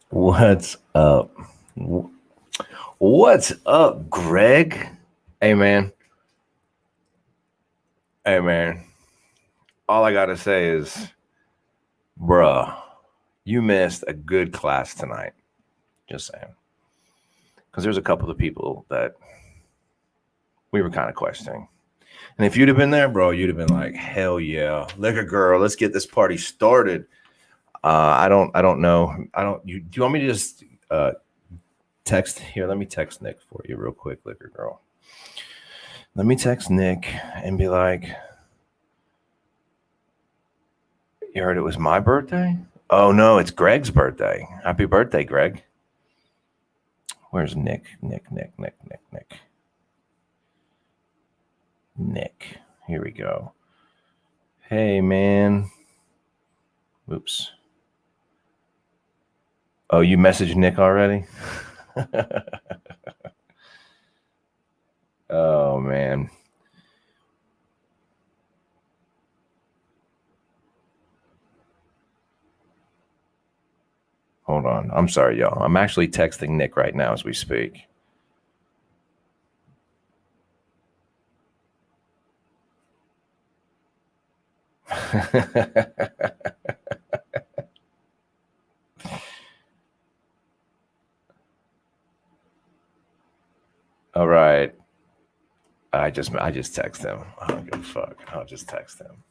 What's up? Wh- What's up, Greg? Hey man, hey man. All I gotta say is, bruh, you missed a good class tonight. Just saying, because there's a couple of people that we were kind of questioning, and if you'd have been there, bro, you'd have been like, hell yeah, liquor girl, let's get this party started. I don't know. I don't. Do you want me to just text here? Let me text Nick for you real quick, liquor girl. Let me text Nick and be like, you heard it was my birthday? Oh no, it's Greg's birthday. Happy birthday, Greg. Where's Nick? Nick. Here we go. Hey man. Oops. Oh, you messaged Nick already? Oh man. Hold on. I'm sorry, y'all. I'm actually texting Nick right now as we speak. All right. I just text him. I don't give a fuck. I'll just text him.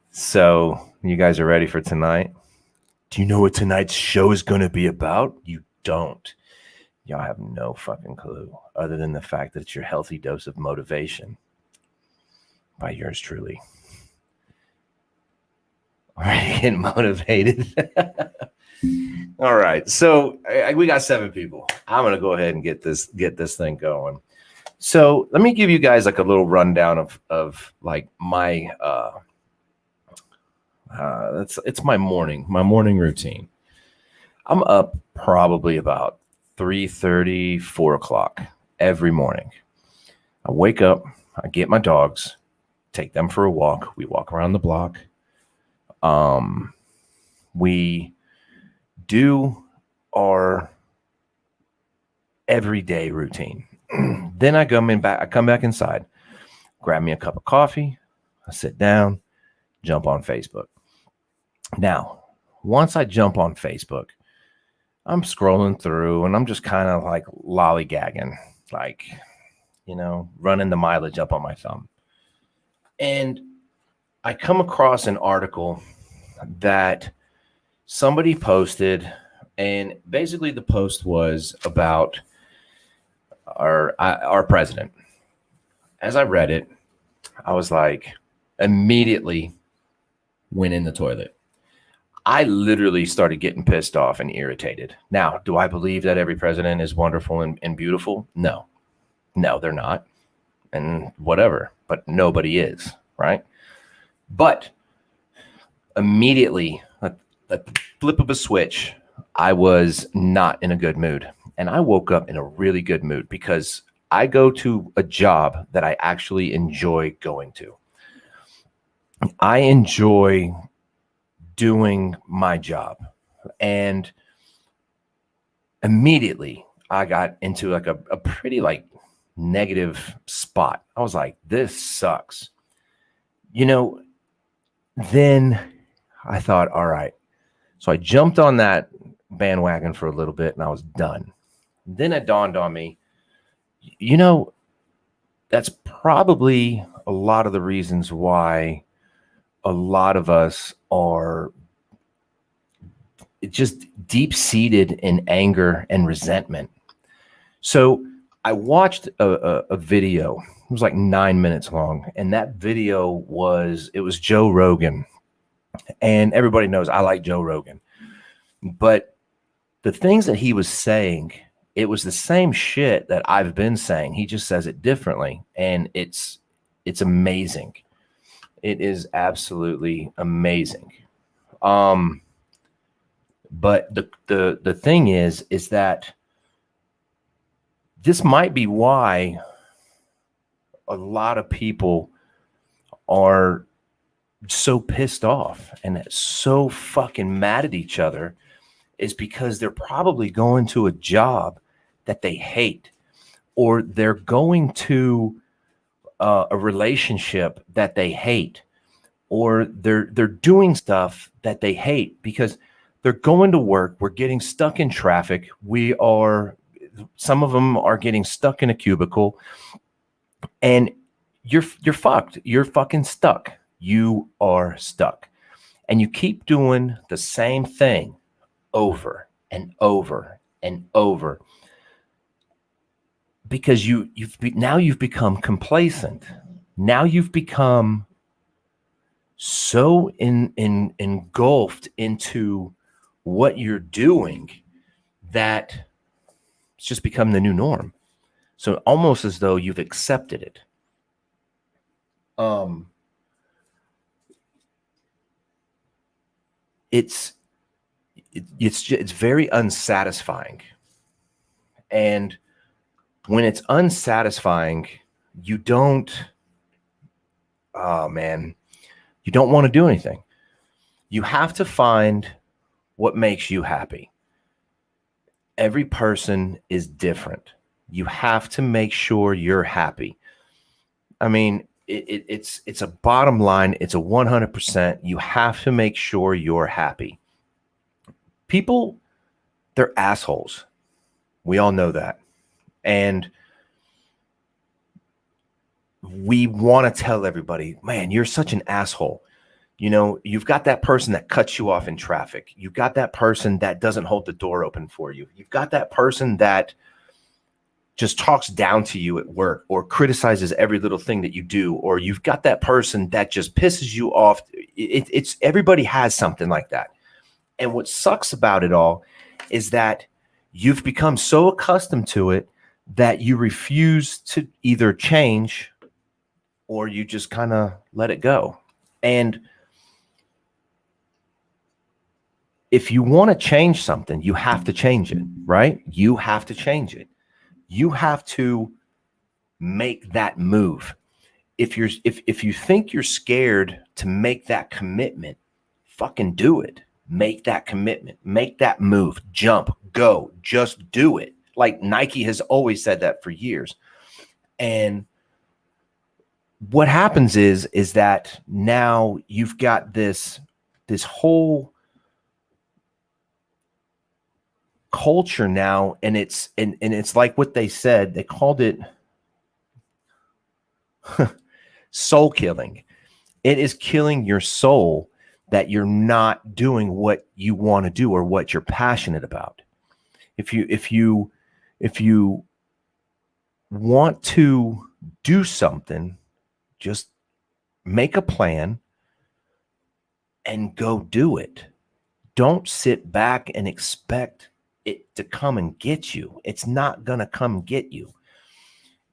So you guys are ready for tonight? Do you know what tonight's show is going to be about? You don't. Y'all have no fucking clue, other than the fact that it's your healthy dose of motivation by yours truly. Already getting motivated. All right, so we got 7 people. I'm gonna go ahead and get this thing going. So let me give you guys like a little rundown of like my it's my morning routine. I'm up probably about 3:30, 4 o'clock every morning. I wake up, I get my dogs, take them for a walk. We walk around the block. We do our everyday routine. Then I come back inside, grab me a cup of coffee, I sit down, jump on Facebook. Now, once I jump on Facebook, I'm scrolling through and I'm just kind of like lollygagging, like, running the mileage up on my thumb. And I come across an article that somebody posted, and basically the post was about our president. As I read it, I was like, immediately went in the toilet. I literally started getting pissed off and irritated. Now, do I believe that every president is wonderful and beautiful? No, they're not. And whatever, but nobody is, right? But immediately, at the flip of a switch, I was not in a good mood. And I woke up in a really good mood because I go to a job that I actually enjoy going to. I enjoy doing my job. And immediately I got into like a pretty like negative spot. I was like, this sucks. Then I thought, all right. So I jumped on that bandwagon for a little bit and I was done. Then it dawned on me, you know, that's probably a lot of the reasons why a lot of us are just deep seated in anger and resentment. So I watched a video. It was like 9 minutes long, and that video was Joe Rogan, and everybody knows I like Joe Rogan, but the things that he was saying, it was the same shit that I've been saying. He just says it differently, and it's amazing. It is absolutely amazing. But the thing is that this might be why a lot of people are so pissed off and so fucking mad at each other, is because they're probably going to a job that they hate, or they're going to a relationship that they hate, or they're doing stuff that they hate because they're going to work. We're getting stuck in traffic. Some of them are getting stuck in a cubicle, and you're fucked. You're fucking stuck. You are stuck. And you keep doing the same thing over and over and over because you've become complacent. Now you've become so engulfed into what you're doing that it's just become the new norm. So almost as though you've accepted it. It's very unsatisfying. And when it's unsatisfying, you don't want to do anything. You have to find what makes you happy. Every person is different. You have to make sure you're happy. I mean, it's a bottom line. It's a 100%. You have to make sure you're happy. People, they're assholes. We all know that. And we want to tell everybody, man, you're such an asshole. You know, you've got that person that cuts you off in traffic. You've got that person that doesn't hold the door open for you. You've got that person that just talks down to you at work or criticizes every little thing that you do. Or you've got that person that just pisses you off. It's everybody has something like that. And what sucks about it all is that you've become so accustomed to it that you refuse to either change or you just kind of let it go. And if you want to change something, you have to change it, right? You have to change it. You have to make that move. If you think you're scared to make that commitment, fucking do it. Make that commitment. Make that move. Jump. Go. Just do it. Like Nike has always said that for years. And what happens is that now you've got this whole culture now, and it's like what they said. They called it soul killing. It is killing your soul that you're not doing what you want to do or what you're passionate about. If you want to do something, just make a plan and go do it. Don't sit back and expect it to come and get you. It's not going to come get you.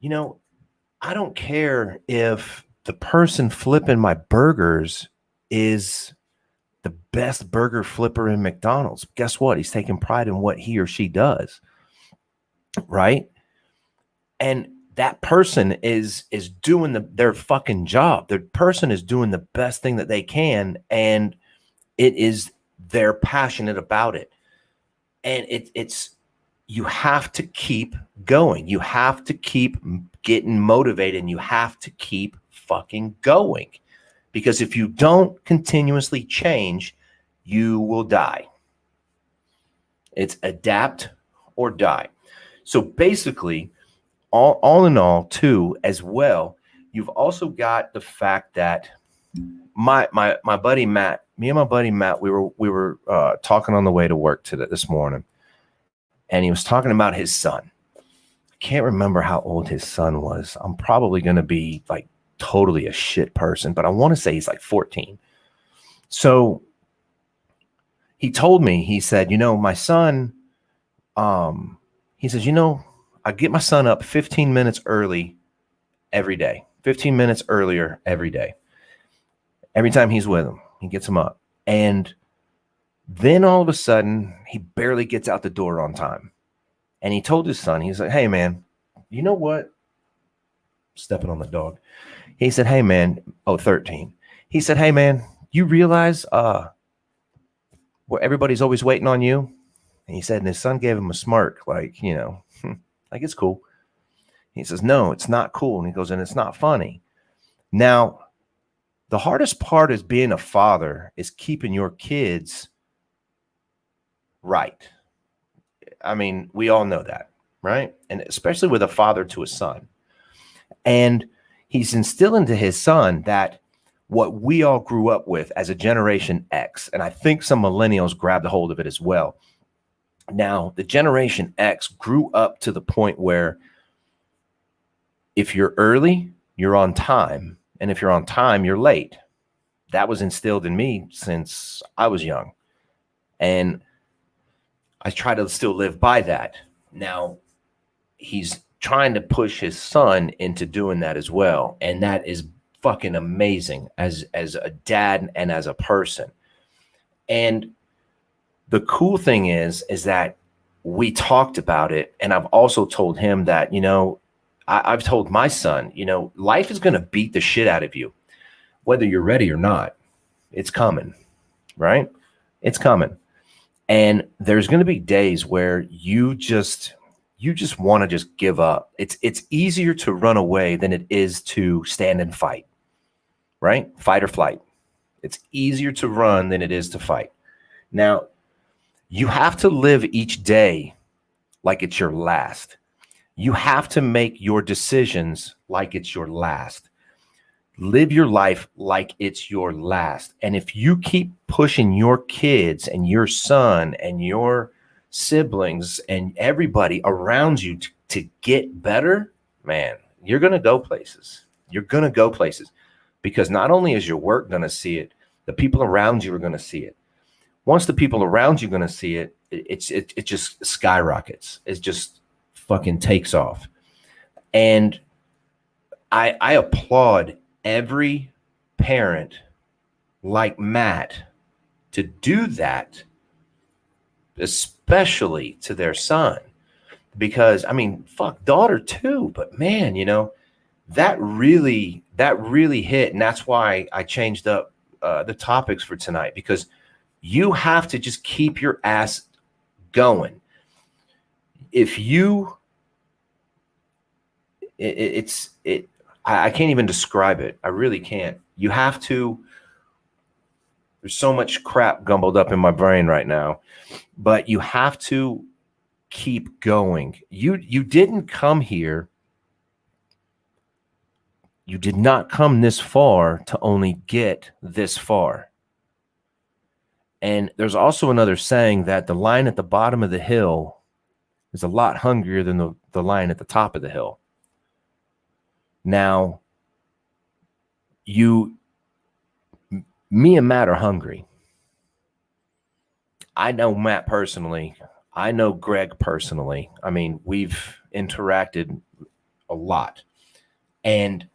You know, I don't care if the person flipping my burgers is the best burger flipper in McDonald's. Guess what? He's taking pride in what he or she does. Right? And that person is doing their fucking job. The person is doing the best thing that they can, and they're passionate about it. And it's you have to keep going. You have to keep getting motivated, and you have to keep fucking going. Because if you don't continuously change, you will die. It's adapt or die. So basically, all in all, too, as well, you've also got the fact that my buddy Matt, me and my buddy Matt, we were talking on the way to work this morning, and he was talking about his son. I can't remember how old his son was. I'm probably going to be like totally a shit person, but I want to say he's like 14. So he told me, he said, you know, my son, he says, you know, I get my son up 15 minutes early every day, 15 minutes earlier every day. Every time he's with him, he gets him up. And then all of a sudden, he barely gets out the door on time. And he told his son, he's like, hey, man, you know what? Stepping on the dog. He said, hey, man, 13. He said, hey, man, you realize where everybody's always waiting on you? And he said, and his son gave him a smirk, like, like it's cool. He says, no, it's not cool. And he goes, and it's not funny. Now, the hardest part is being a father is keeping your kids right. I mean, we all know that, right? And especially with a father to a son. And he's instilling to his son that what we all grew up with as a Generation X, and I think some millennials grabbed a hold of it as well. Now, the Generation X grew up to the point where if you're early, you're on time. And if you're on time, you're late. That was instilled in me since I was young. And I try to still live by that. Now, he's trying to push his son into doing that as well. And that is fucking amazing as a dad and as a person. And the cool thing is that we talked about it. And I've also told him that, I've told my son, life is going to beat the shit out of you, whether you're ready or not. It's coming, right? It's coming. And there's going to be days where you just want to just give up. It's easier to run away than it is to stand and fight, right? Fight or flight. It's easier to run than it is to fight. Now, you have to live each day like it's your last. You have to make your decisions like it's your last. Live your life like it's your last. And if you keep pushing your kids and your son and your siblings and everybody around you to get better, man, you're going to go places. You're going to go places because not only is your work going to see it, the people around you are going to see it. Once the people around you are going to see it, it just skyrockets. It just fucking takes off. And I applaud every parent like Matt to do that, especially to their son, because I mean, fuck, daughter too, but man, that really hit. And that's why I changed up the topics for tonight, because you have to just keep your ass going. If you, I can't even describe it. I really can't. You have to. There's so much crap gumbled up in my brain right now, but you have to keep going. You didn't come here. You did not come this far to only get this far. And there's also another saying that the lion at the bottom of the hill is a lot hungrier than the lion at the top of the hill. Now, me and Matt are hungry. I know Matt personally. I know Greg personally. I mean, we've interacted a lot. And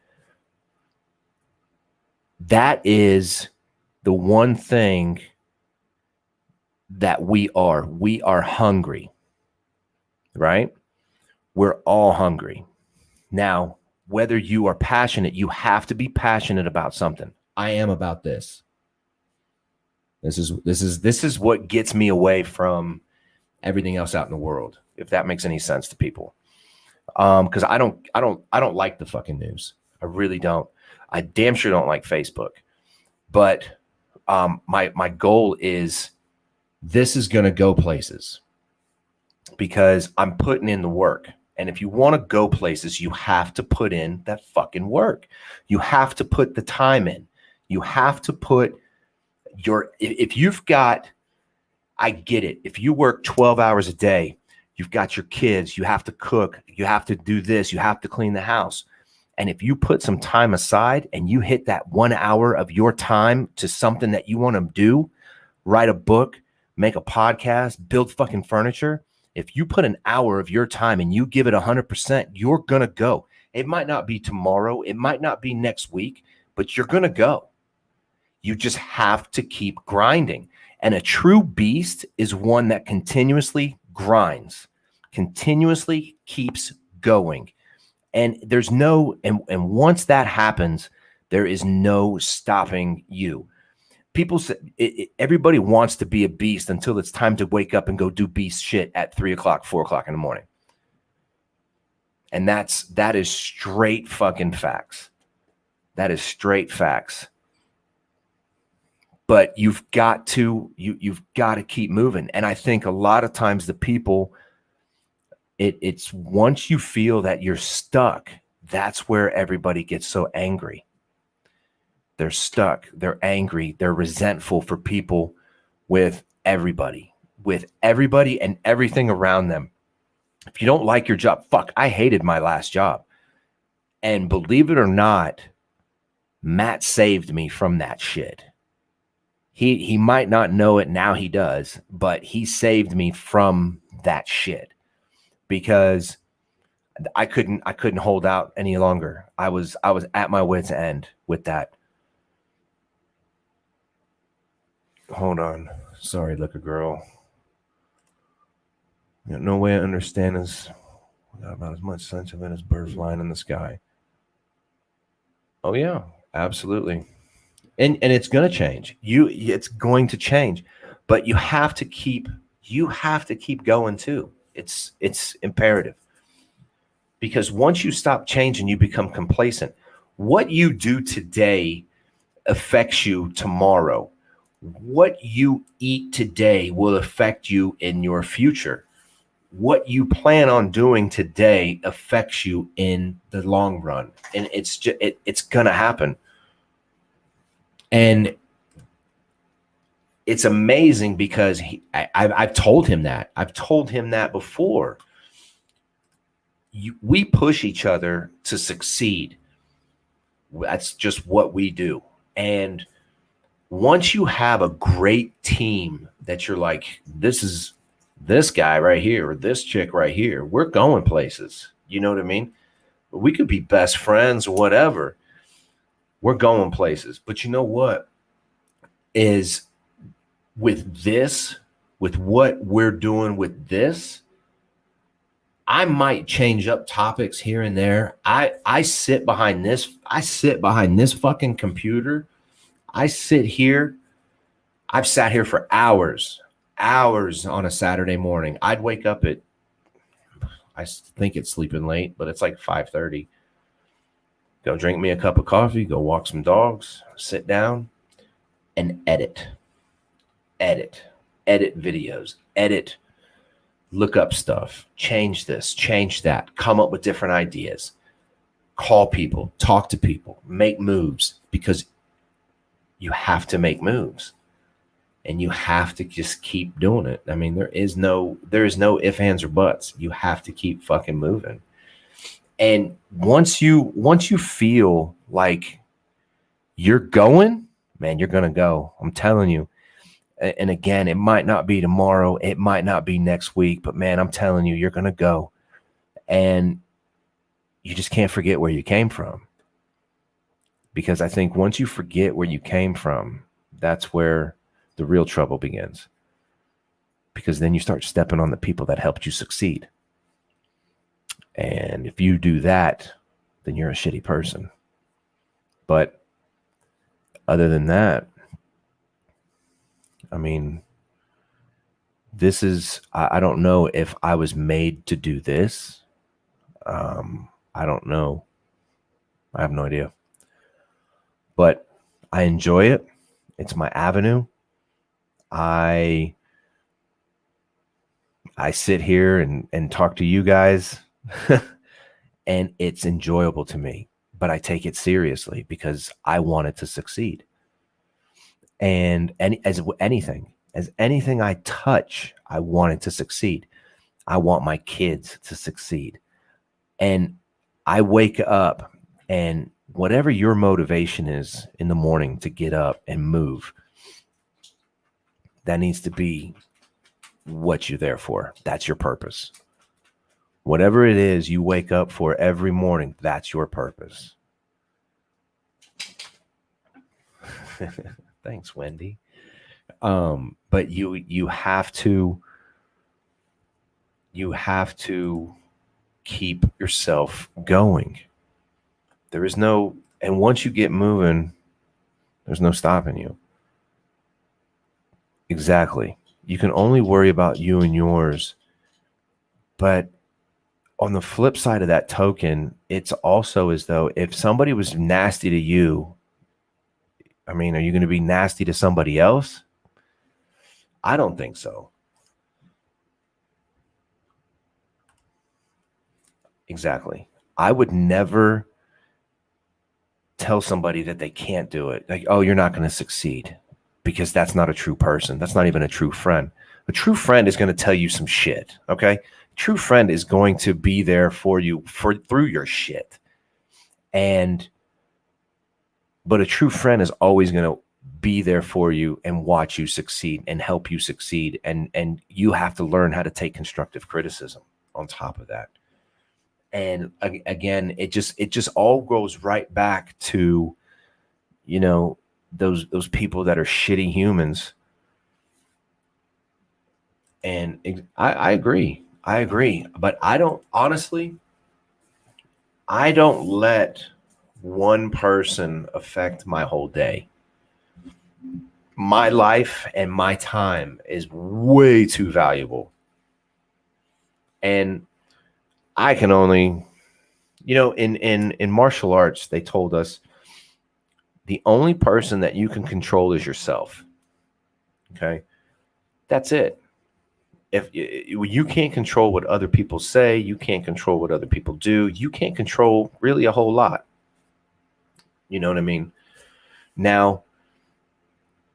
that is the one thing that we are. We are hungry, right? We're all hungry. Now, whether you are passionate, you have to be passionate about something. I am about this. This is what gets me away from everything else out in the world, if that makes any sense to people. Because I don't like the fucking news. I really don't. I damn sure don't like Facebook. But my goal is this is going to go places because I'm putting in the work. And if you want to go places, you have to put in that fucking work. You have to put the time in. You have to put if you've got, I get it. If you work 12 hours a day, you've got your kids, you have to cook, you have to do this, you have to clean the house. And if you put some time aside and you hit that 1 hour of your time to something that you want to do, write a book, make a podcast, build fucking furniture, if you put an hour of your time and you give it 100%, you're going to go. It might not be tomorrow. It might not be next week, but you're going to go. You just have to keep grinding. And a true beast is one that continuously grinds, continuously keeps going. And there's no, and once that happens, there is no stopping you. People say everybody wants to be a beast until it's time to wake up and go do beast shit at 3 o'clock, 4 o'clock in the morning. And that is straight fucking facts. That is straight facts. But you've got to keep moving. And I think a lot of times the people, it's once you feel that you're stuck, that's where everybody gets so angry. They're stuck, they're angry, they're resentful for people with everybody and everything around them. If you don't like your job, fuck, I hated my last job. And believe it or not, Matt saved me from that shit. He might not know it now, he does, but he saved me from that shit because I couldn't hold out any longer. I was at my wit's end with that. Hold on. Sorry, liquor girl. No way I understand is about as much sense of it as birds flying in the sky. Oh yeah, absolutely. And it's going to change. It's going to change, but you have to keep going too. It's imperative. Because once you stop changing, you become complacent. What you do today affects you tomorrow. What you eat today will affect you in your future. What you plan on doing today affects you in the long run. And it's going to happen. And it's amazing because I've told him that. I've told him that before. We push each other to succeed. That's just what we do. And once you have a great team that you're like, this is this guy right here or this chick right here, we're going places. You know what I mean? We could be best friends or whatever. We're going places. But you know what is with this, with what we're doing with this, I might change up topics here and there. I sit behind this. I sit behind this fucking computer. I sit here. I've sat here for hours on a Saturday morning. I'd wake up at, I think it's sleeping late, but it's like 5:30. Go drink me a cup of coffee, go walk some dogs, sit down and edit videos, look up stuff, change this, change that, come up with different ideas, call people, talk to people, make moves, because you have to make moves and you have to just keep doing it. I mean, there is no ifs, ands, or buts. You have to keep fucking moving. And once you feel like you're going, man, you're going to go. I'm telling you. And again, it might not be tomorrow. It might not be next week, but man, I'm telling you, you're going to go. And you just can't forget where you came from. Because I think once you forget where you came from, that's where the real trouble begins. Because then you start stepping on the people that helped you succeed. And if you do that, then you're a shitty person. But other than that, I mean, this is, I don't know if I was made to do this. I don't know. I have no idea. But I enjoy it. It's my avenue. I sit here and talk to you guys. And it's enjoyable to me, but I take it seriously because I want it to succeed. And as anything I touch, I want it to succeed. I want my kids to succeed. And I wake up, and whatever your motivation is in the morning to get up and move, that needs to be what you're there for. That's your purpose. Whatever it is you wake up for every morning, that's your purpose. Thanks, Wendy. But you have to keep yourself going. There is no, and once you get moving, there's no stopping you. Exactly. You can only worry about you and yours. But on the flip side of that token, it's also as though if somebody was nasty to you, I mean, are you going to be nasty to somebody else? I don't think so. Exactly. I would never tell somebody that they can't do it. Like, oh, you're not going to succeed, because that's not a true person. That's not even a true friend. A true friend is going to tell you some shit. Okay. True friend is going to be there for you through your shit. But a true friend is always going to be there for you and watch you succeed and help you succeed. And you have to learn how to take constructive criticism on top of that. And again, it just all goes right back to, those people that are shitty humans. And I agree. But I don't let one person affect my whole day. My life and my time is way too valuable. And I can only, in martial arts, they told us the only person that you can control is yourself. Okay. That's it. If you can't control what other people say, you can't control what other people do. You can't control really a whole lot. You know what I mean? Now,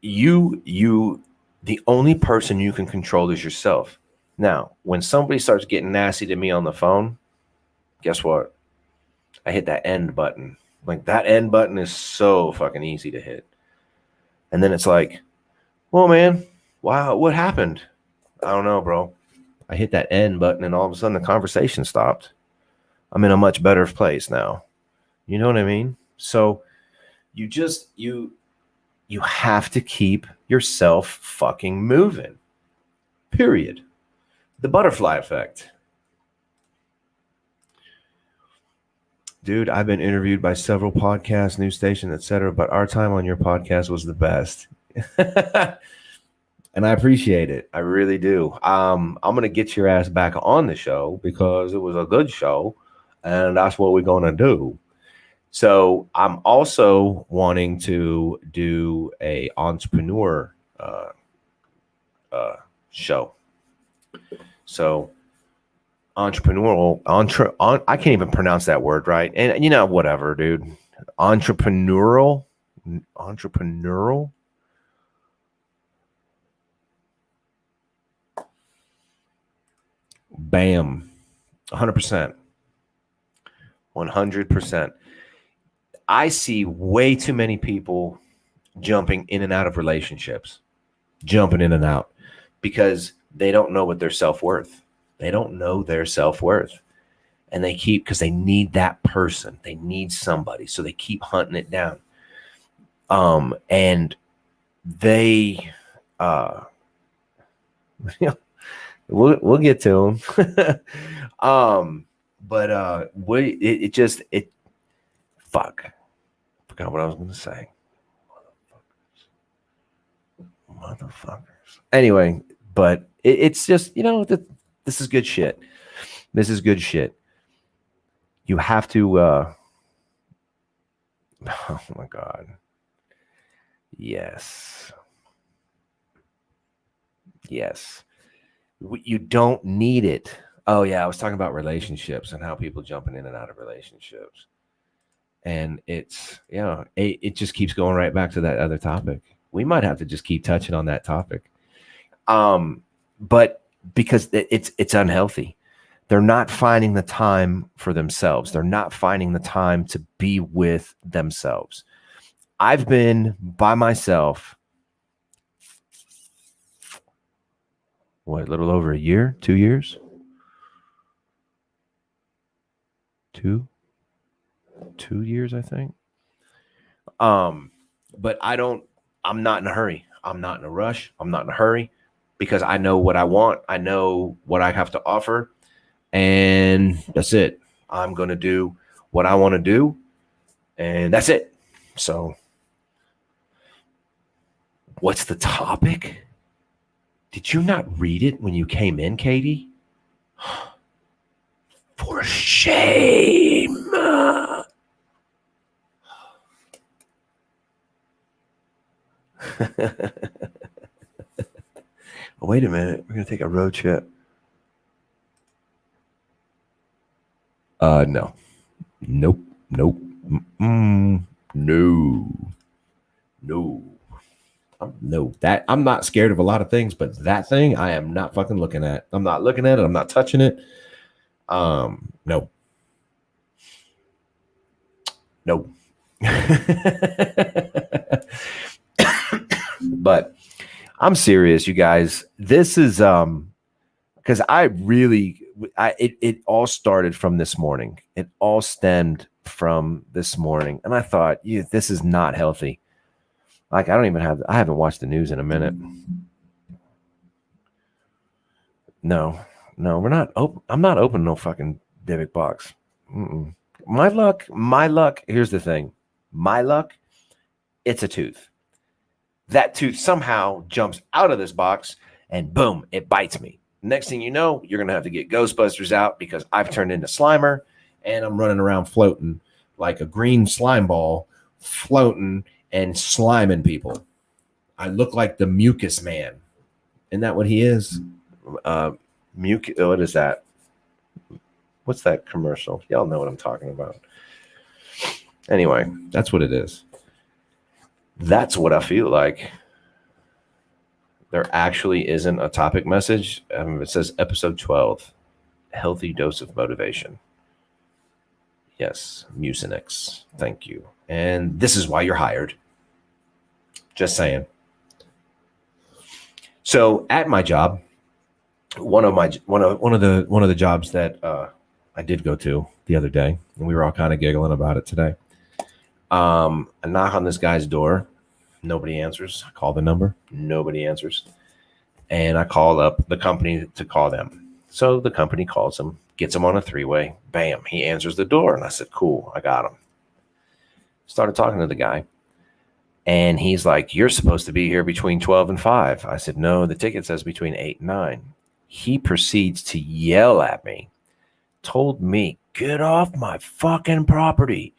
the only person you can control is yourself. Now, when somebody starts getting nasty to me on the phone, guess what? I hit that end button. Like, that end button is so fucking easy to hit. And then it's like, well, man, wow, what happened? I don't know, bro. I hit that end button and all of a sudden the conversation stopped. I'm in a much better place now. You know what I mean? So you have to keep yourself fucking moving. Period. The butterfly effect. Dude, I've been interviewed by several podcasts, news stations, etc., but our time on your podcast was the best. And I appreciate it. I really do. I'm going to get your ass back on the show because it was a good show, and that's what we're going to do. So I'm also wanting to do a entrepreneur show. So entrepreneurial, I can't even pronounce that word right. And whatever, dude. Entrepreneurial. Bam. 100%. 100%. I see way too many people jumping in and out of relationships, jumping in and out because they don't know what their self-worth. They don't know their self-worth. And they keep, because they need that person. They need somebody. So they keep hunting it down. And they, we'll get to them. But fuck. Forgot what I was going to say. Motherfuckers. Anyway, but it's just, this is good shit. This is good shit. You have to, oh my God. Yes. You don't need it. Oh yeah, I was talking about relationships and how people jumping in and out of relationships. And it's, it just keeps going right back to that other topic. We might have to just keep touching on that topic. But because it's unhealthy. They're not finding the time for themselves. They're not finding the time to be with themselves. I've been by myself, a little over a year, 2 years? 2 years, I think. But I'm not in a hurry. I'm not in a rush. I'm not in a hurry because I know what I want. I know what I have to offer. And that's it. I'm going to do what I want to do. And that's it. So what's the topic? Did you not read it when you came in, Katie? For shame. Wait a minute. We're going to take a road trip. No. Nope. Nope. No. No. That I'm not scared of a lot of things, but that thing I am not fucking looking at. I'm not looking at it. I'm not touching it. No. No. But I'm serious, you guys. This is because it all started from this morning. It all stemmed from this morning. And I thought, this is not healthy. Like, I haven't watched the news in a minute. No, we're not open. I'm not opening no fucking Dybbuk box. Mm-mm. My luck. Here's the thing. My luck, it's a tooth. That tooth somehow jumps out of this box and boom, it bites me. Next thing you know, you're going to have to get Ghostbusters out because I've turned into Slimer and I'm running around floating like a green slime ball, floating and sliming people. I look like the mucus man. Isn't that what he is? What is that? What's that commercial? Y'all know what I'm talking about. Anyway, that's what it is. That's what I feel like. There actually isn't a topic message. It says episode 12, healthy dose of motivation. Yes, Mucinex. Thank you. And this is why you're hired. Just saying. So at my job, one of the jobs that I did go to the other day, and we were all kind of giggling about it today. I knock on this guy's door. Nobody answers. I call the number. Nobody answers. And I call up the company to call them. So the company calls him, gets him on a three-way. Bam, he answers the door. And I said, cool, I got him. Started talking to the guy. And he's like, you're supposed to be here between 12 and 5. I said, no, the ticket says between 8 and 9. He proceeds to yell at me. Told me, get off my fucking property.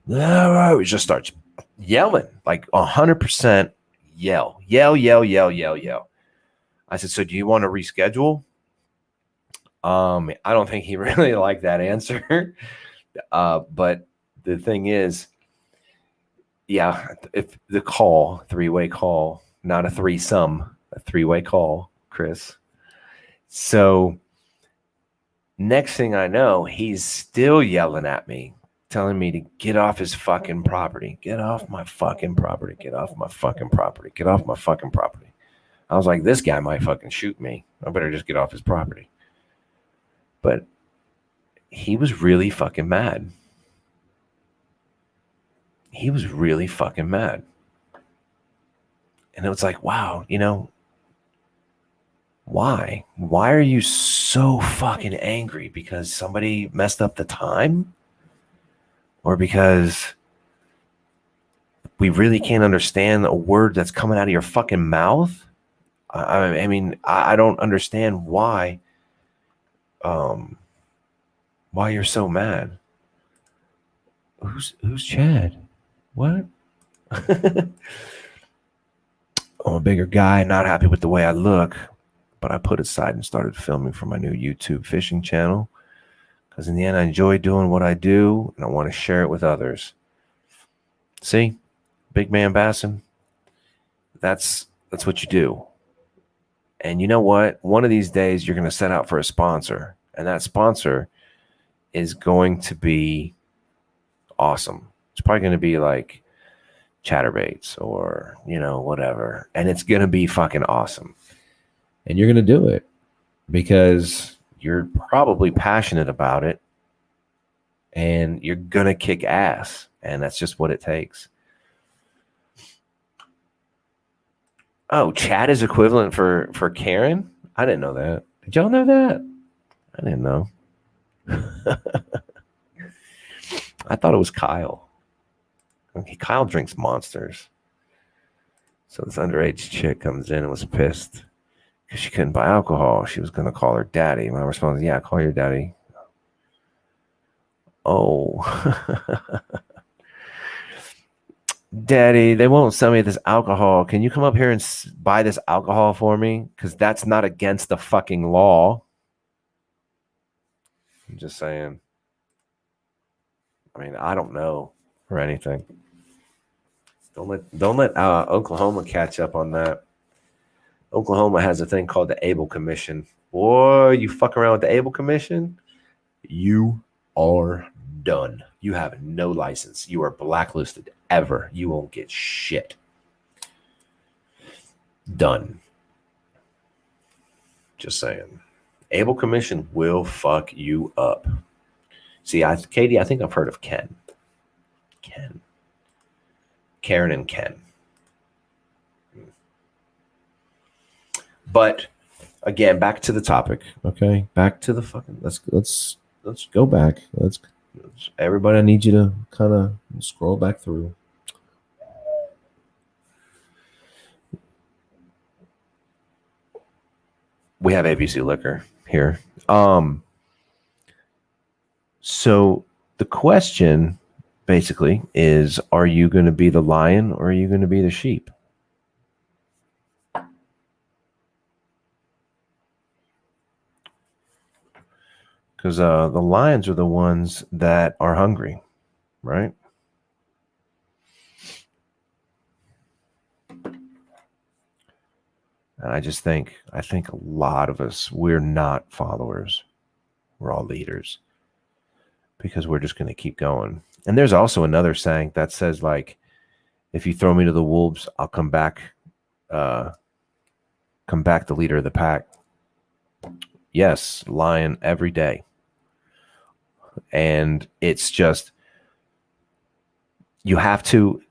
He just starts yelling, like 100% yell. I said, so do you want to reschedule? I don't think he really liked that answer. But the thing is, yeah, if the call, three-way call, not a threesome, a three-way call, Chris. So next thing I know, he's still yelling at me, telling me to get off his fucking property. Get off my fucking property. Get off my fucking property. Get off my fucking property. I was like, this guy might fucking shoot me. I better just get off his property. But he was really fucking mad. He was really fucking mad. And it was like, wow, why? Why are you so fucking angry? Because somebody messed up the time? Or because we really can't understand a word that's coming out of your fucking mouth? I mean, I don't understand why you're so mad. Who's Chad? What? I'm a bigger guy, not happy with the way I look, but I put aside and started filming for my new YouTube fishing channel because in the end, I enjoy doing what I do and I want to share it with others. See, big man Bassin, that's what you do. And you know what? One of these days, you're going to set out for a sponsor, and that sponsor is going to be awesome. It's probably going to be like Chatterbaits or, whatever. And it's going to be fucking awesome. And you're going to do it because you're probably passionate about it and you're going to kick ass. And that's just what it takes. Oh, Chad is equivalent for Karen? I didn't know that. Did y'all know that? I didn't know. I thought it was Kyle. Okay, Kyle drinks Monsters. So this underage chick comes in and was pissed because she couldn't buy alcohol. She was going to call her daddy. My response is, yeah, call your daddy. Oh, daddy, they won't sell me this alcohol. Can you come up here and buy this alcohol for me? Because that's not against the fucking law. I'm just saying. I mean, I don't know or anything. Don't let Oklahoma catch up on that. Oklahoma has a thing called the Able Commission. Boy, you fuck around with the Able Commission, you are done. You have no license. You are blacklisted ever. You won't get shit. Done. Just saying. Able Commission will fuck you up. See, Katie, I think I've heard of Ken. Karen and Ken. But again, back to the topic. Okay, back to the fucking. Let's go back. Let's everybody. I need you to kind of scroll back through. We have ABC Liquor here. So the question basically is, are you going to be the lion or are you going to be the sheep? Because the lions are the ones that are hungry, right? And I think a lot of us, we're not followers. We're all leaders because we're just going to keep going. And there's also another saying that says, like, if you throw me to the wolves, I'll come back the leader of the pack. Yes, lion every day. And it's just, you have to,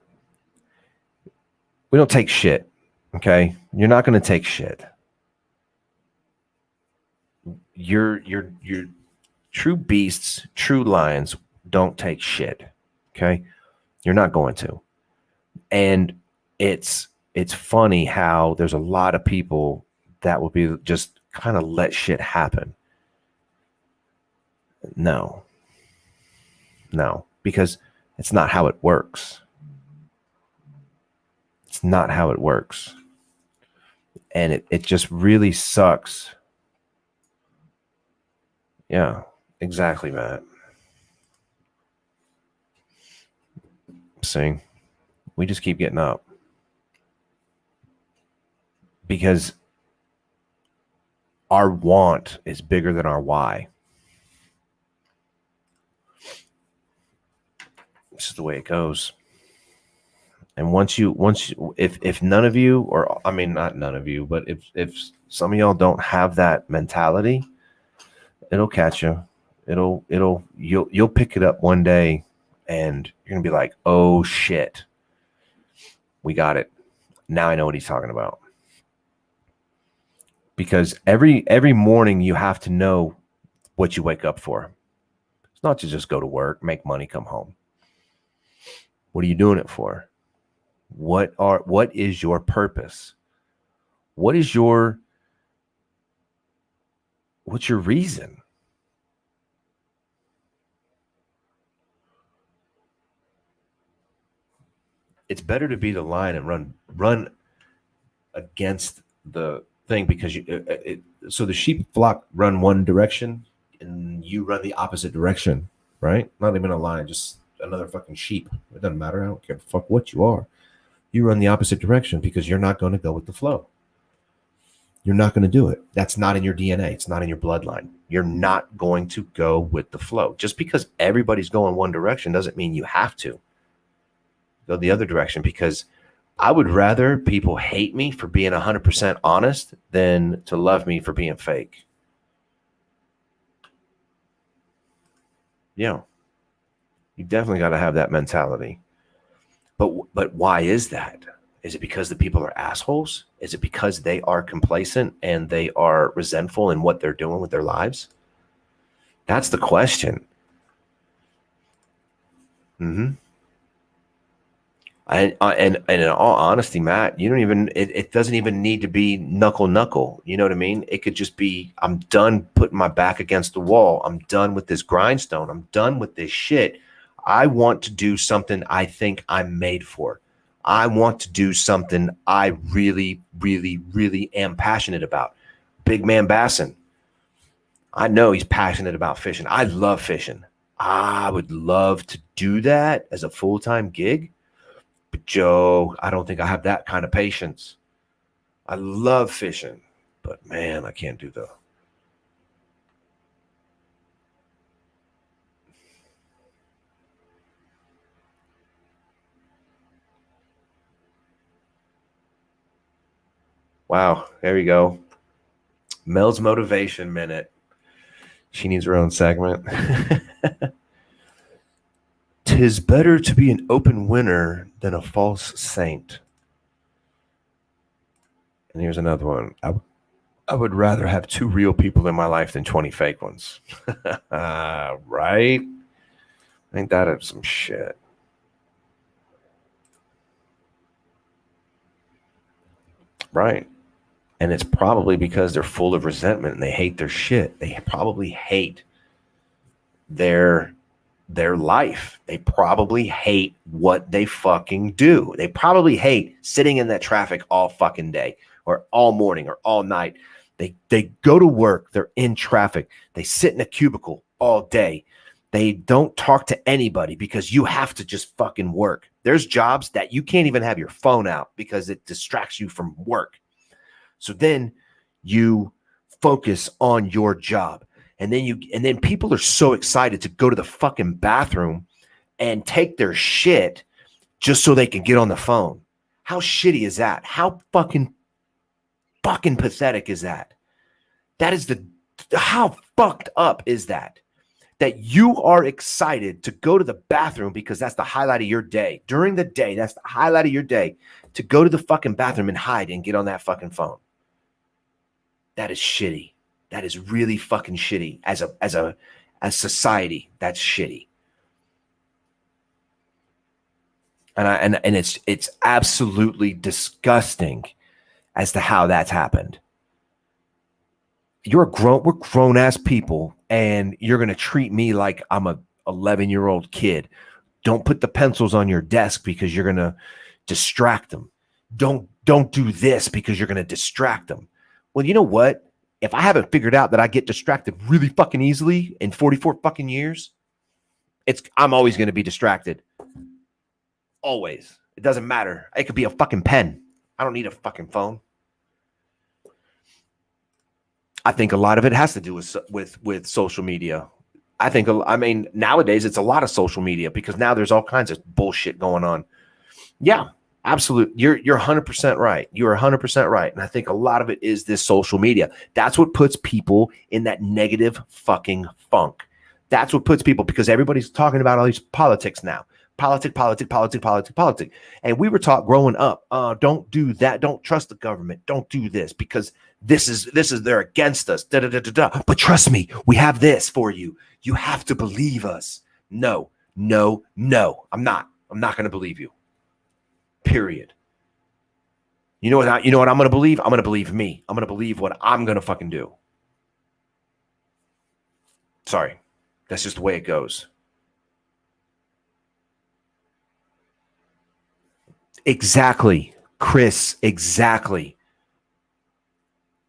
we don't take shit. Okay. You're not going to take shit. You're true beasts, true lions don't take shit. Okay. You're not going to. And it's funny how there's a lot of people that will be just kind of let shit happen. No, because it's not how it works. It's not how it works. And it just really sucks. Yeah, exactly, Matt. See, we just keep getting up. Because our want is bigger than our why. This is the way it goes. And if none of you, or I mean, not none of you, but if some of y'all don't have that mentality, it'll catch you. You'll pick it up one day and you're going to be like, oh shit, we got it. Now I know what he's talking about. Because every morning you have to know what you wake up for. It's not to just go to work, make money, come home. What are you doing it for? What is your purpose? What's your reason? It's better to be the lion and run against the thing, because so the sheep flock run one direction and you run the opposite direction, right? Not even a lion, just another fucking sheep. It doesn't matter. I don't care the fuck what you are. You run the opposite direction because you're not going to go with the flow. You're not going to do it. That's not in your DNA. It's not in your bloodline. You're not going to go with the flow. Just because everybody's going one direction doesn't mean you have to go the other direction, because I would rather people hate me for being 100% honest than to love me for being fake. Yeah. You definitely got to have that mentality. But why is that? Is it because the people are assholes? Is it because they are complacent and they are resentful in what they're doing with their lives? That's the question. And in all honesty, Matt, you don't even it doesn't even need to be knuckle. You know what I mean? It could just be, I'm done putting my back against the wall. I'm done with this grindstone. I'm done with this shit. I want to do something I think I'm made for. I want to do something I really, really, really am passionate about. Big man Bassin, I know he's passionate about fishing. I love fishing. I would love to do that as a full-time gig. But Joe, I don't think I have that kind of patience. I love fishing, but man, I can't do the. Wow, there you go. Mel's motivation minute. She needs her own segment. 'Tis better to be an open winner than a false saint. And here's another one. I would rather have 2 real people in my life than 20 fake ones. Right? Ain't that some shit? Right. And it's probably because they're full of resentment and they hate their shit. They probably hate their life. They probably hate what they fucking do. They probably hate sitting in that traffic all fucking day or all morning or all night. They go to work, they're in traffic. They sit in a cubicle all day. They don't talk to anybody because you have to just fucking work. There's jobs that you can't even have your phone out because it distracts you from work. So then you focus on your job. And then people are so excited to go to the fucking bathroom and take their shit just so they can get on the phone. How shitty is that? How fucking pathetic is that? That is how fucked up is that? That you are excited to go to the bathroom because that's the highlight of your day. During the day, that's the highlight of your day, to go to the fucking bathroom and hide and get on that fucking phone. That is shitty. That is really fucking shitty. As society, that's shitty. And it's absolutely disgusting as to how that's happened. We're grown ass people, and you're gonna treat me like I'm a 11-year-old kid. Don't put the pencils on your desk because you're gonna distract them. Don't do this because you're gonna distract them. Well, you know what? If I haven't figured out that I get distracted really fucking easily in 44 fucking years, I'm always going to be distracted. Always. It doesn't matter. It could be a fucking pen. I don't need a fucking phone. I think a lot of it has to do with social media. I mean, nowadays it's a lot of social media because now there's all kinds of bullshit going on. Yeah. Absolutely. You're 100% right. You're 100% right. And I think a lot of it is this social media. That's what puts people in that negative fucking funk. That's what puts people, because everybody's talking about all these politics now. Politics. And we were taught growing up, don't do that. Don't trust the government. Don't do this because this is they're against us. But trust me, we have this for you. You have to believe us. No. I'm not going to believe you. Period. You know what I'm going to believe? I'm going to believe me. I'm going to believe what I'm going to fucking do. Sorry. That's just the way it goes. Exactly. Chris, exactly.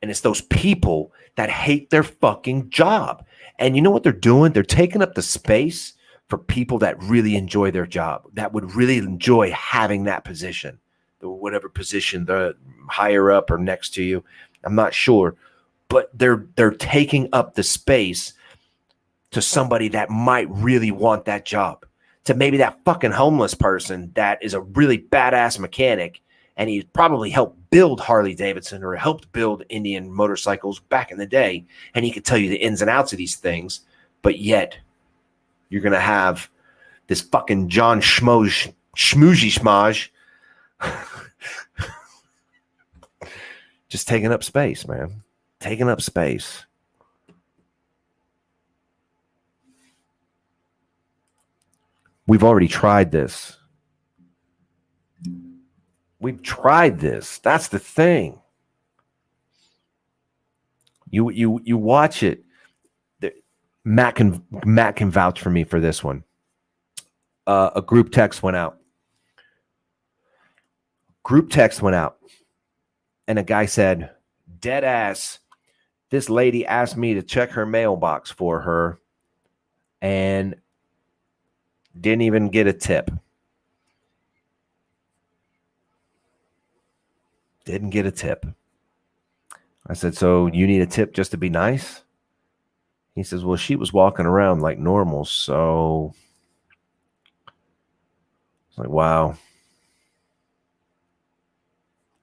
And it's those people that hate their fucking job. And you know what they're doing? They're taking up the space for people that really enjoy their job, that would really enjoy having that position, whatever position, the higher up or next to you. I'm not sure, but they're taking up the space to somebody that might really want that job, to maybe that fucking homeless person that is a really badass mechanic, and he probably helped build Harley Davidson or helped build Indian motorcycles back in the day, and he could tell you the ins and outs of these things, but yet you're going to have this fucking John Schmoozy Schmaj just taking up space, man. Taking up space. We've already tried this. We've tried this. That's the thing. You watch it. Matt can vouch for me for this one. A group text went out. And a guy said, dead ass, this lady asked me to check her mailbox for her and didn't even get a tip. Didn't get a tip. I said, so you need a tip just to be nice? He says, well, she was walking around like normal, so it's like, wow.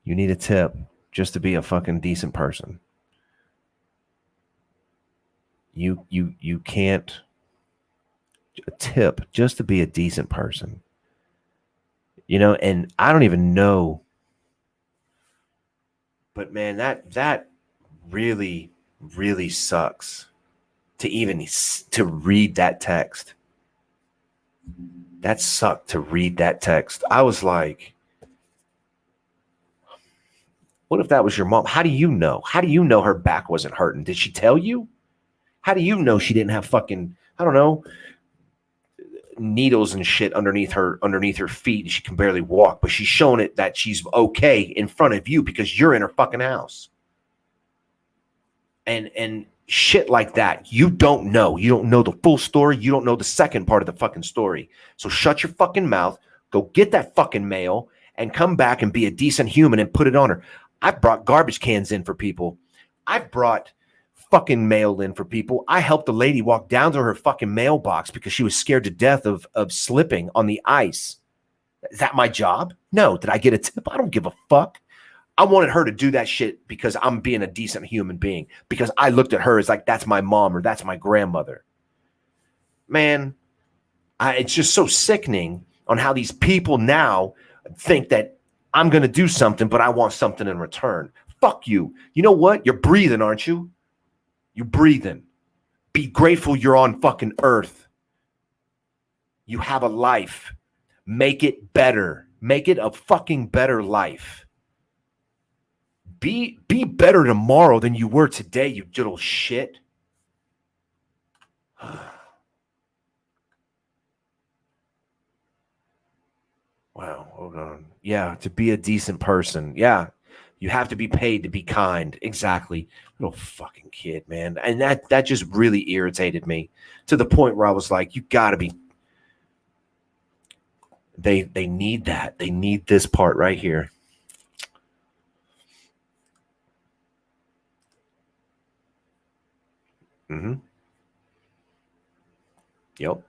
You need a tip just to be a fucking decent person. You can't a tip just to be a decent person. You know, and I don't even know. But man, that really, really sucks to read that text. That sucked to read that text. I was like, what if that was your mom? How do you know? How do you know her back wasn't hurting? Did she tell you? How do you know she didn't have fucking, I don't know, needles and shit underneath her feet and she can barely walk, but she's showing it that she's okay in front of you because you're in her fucking house. And shit like that. You don't know. You don't know the full story. You don't know the second part of the fucking story. So shut your fucking mouth. Go get that fucking mail and come back and be a decent human and put it on her. I've brought garbage cans in for people. I've brought fucking mail in for people. I helped a lady walk down to her fucking mailbox because she was scared to death of slipping on the ice. Is that my job? No. Did I get a tip? I don't give a fuck. I wanted her to do that shit because I'm being a decent human being, because I looked at her as like, that's my mom or that's my grandmother. Man, it's just so sickening on how these people now think that I'm going to do something, but I want something in return. Fuck you. You know what? You're breathing, aren't you? You're breathing. Be grateful you're on fucking earth. You have a life. Make it better. Make it a fucking better life. Be better tomorrow than you were today, you little shit. Wow, hold on. Yeah, to be a decent person. Yeah, you have to be paid to be kind. Exactly. Little fucking kid, man. And that just really irritated me to the point where I was like, you got to be. They need that. They need this part right here. Mm-hmm. Yep.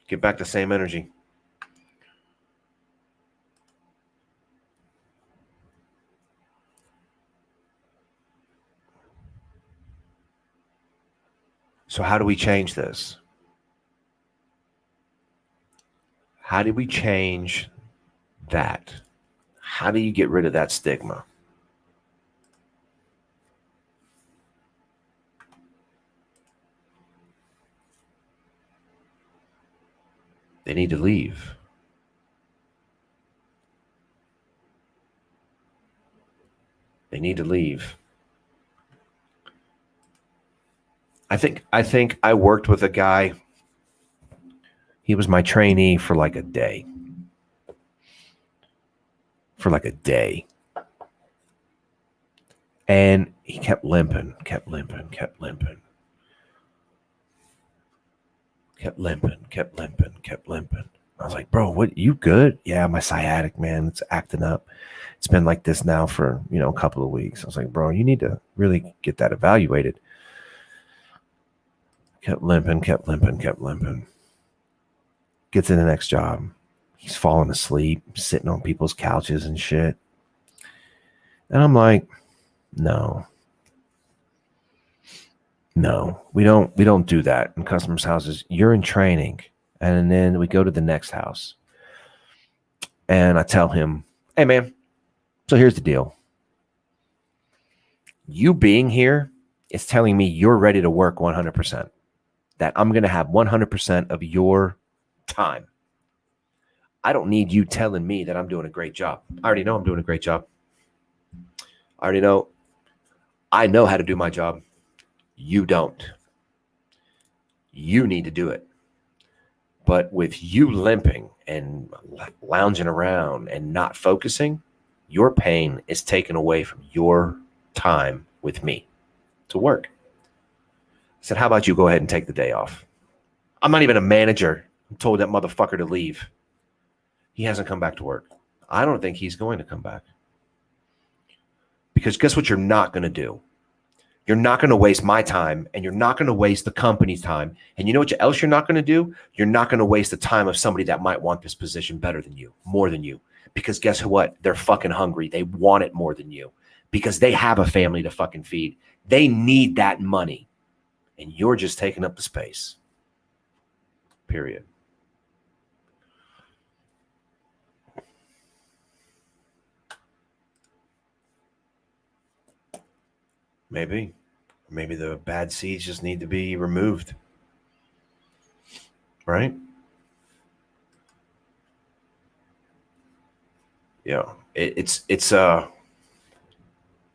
Get back the same energy. So how do we change this? How do we change that? How do you get rid of that stigma? They need to leave. They need to leave. I think I worked with a guy. He was my trainee for like a day. And he kept limping. I was like, bro, what, you good? Yeah, my sciatic, man, it's acting up. It's been like this now for, a couple of weeks. I was like, bro, you need to really get that evaluated. Kept limping. Gets in the next job. He's falling asleep, sitting on people's couches and shit. And I'm like, no, we don't do that in customers' houses. You're in training. And then we go to the next house. And I tell him, hey, man, so here's the deal. You being here is telling me you're ready to work 100%. That I'm going to have 100% of your time. I don't need you telling me that I'm doing a great job. I already know I'm doing a great job. I know how to do my job. You don't. You need to do it. But with you limping and lounging around and not focusing, your pain is taken away from your time with me to work. I said, how about you go ahead and take the day off? I'm not even a manager. I told that motherfucker to leave. He hasn't come back to work. I don't think he's going to come back. Because guess what you're not going to do? You're not going to waste my time, and you're not going to waste the company's time. And you know what else you're not going to do? You're not going to waste the time of somebody that might want this position better than you, more than you. Because guess what? They're fucking hungry. They want it more than you because they have a family to fucking feed. They need that money, and you're just taking up the space. Period. Maybe the bad seeds just need to be removed. Right? Yeah. It's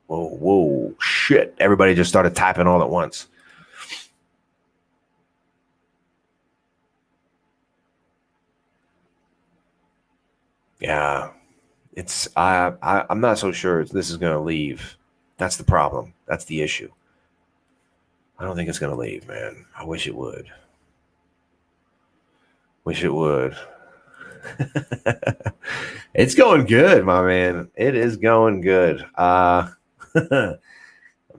whoa, shit. Everybody just started typing all at once. Yeah. I'm not so sure this is going to leave. That's the problem. That's the issue. I don't think it's going to leave, man. I wish it would. It's going good, my man. It is going good. I'm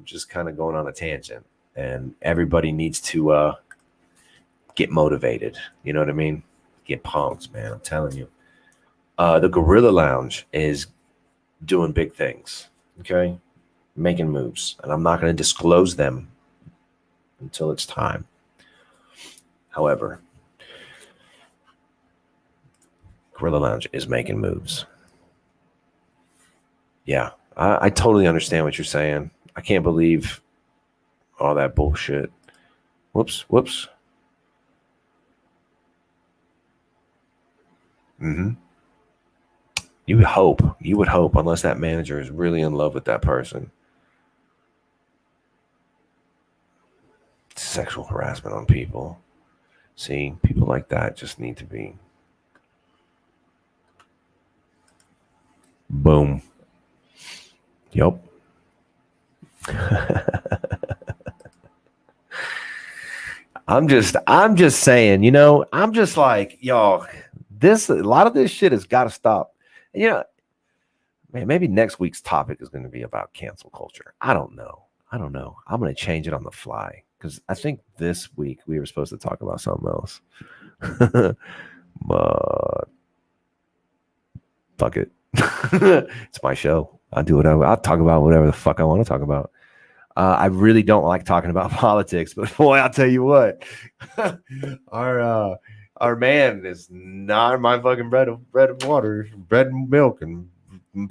just kind of going on a tangent, and everybody needs to get motivated. You know what I mean? Get pumped, man. I'm telling you. The Gorilla Lounge is doing big things. Okay, making moves, and I'm not going to disclose them until it's time. However, Gorilla Lounge is making moves. Yeah, I totally understand what you're saying. I can't believe all that bullshit. Whoops. You would hope, unless that manager is really in love with that person. Sexual harassment on people. See, people like that just need to be. Boom. Yep. I'm just saying, I'm just like, y'all, a lot of this shit has got to stop. And, man, maybe next week's topic is going to be about cancel culture. I don't know. I'm going to change it on the fly because I think this week we were supposed to talk about something else. But fuck it. It's my show. I'll do whatever. I'll talk about whatever the fuck I want to talk about. I really don't like talking about politics, but boy, I'll tell you what, our man is not my fucking bread and water, bread and milk, and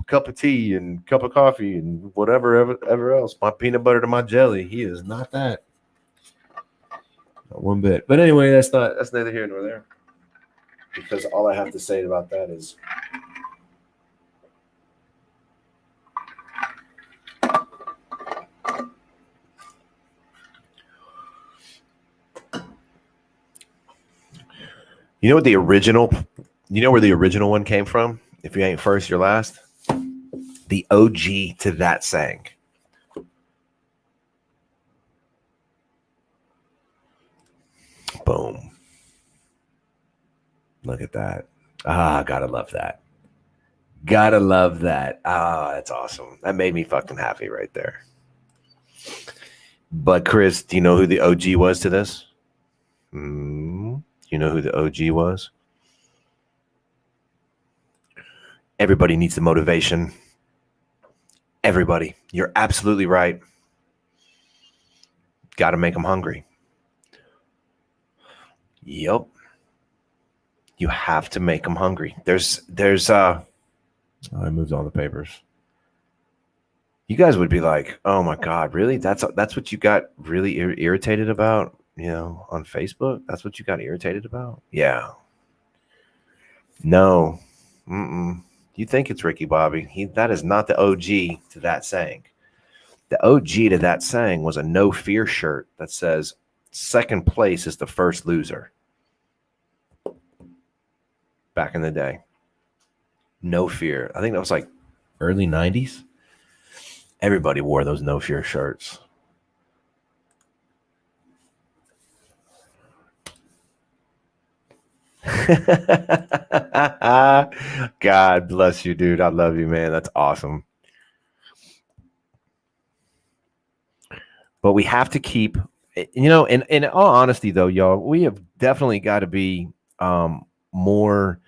cup of tea and cup of coffee and whatever ever else. My peanut butter to my jelly. He is not that. Not one bit. But anyway, that's neither here nor there. Because all I have to say about that is. You know where the original one came from? If you ain't first, you're last. The OG to that saying. Boom. Look at that. Gotta love that. That's awesome. That made me fucking happy right there. But Chris, do you know who the OG was to this? You know who the OG was? Everybody needs the motivation. Everybody. You're absolutely right. Got to make them hungry. Yep. You have to make them hungry. I moved all the papers. You guys would be like, oh my God, really? That's what you got really irritated about, on Facebook? That's what you got irritated about? Yeah. No. Mm-mm. You think it's Ricky Bobby. That is not the OG to that saying. The OG to that saying was a no fear shirt that says second place is the first loser. Back in the day. No fear. I think that was like early 90s. Everybody wore those no fear shirts. God bless you, dude. I love you, man. That's awesome. But we have to keep, in all honesty, though, y'all, we have definitely got to be more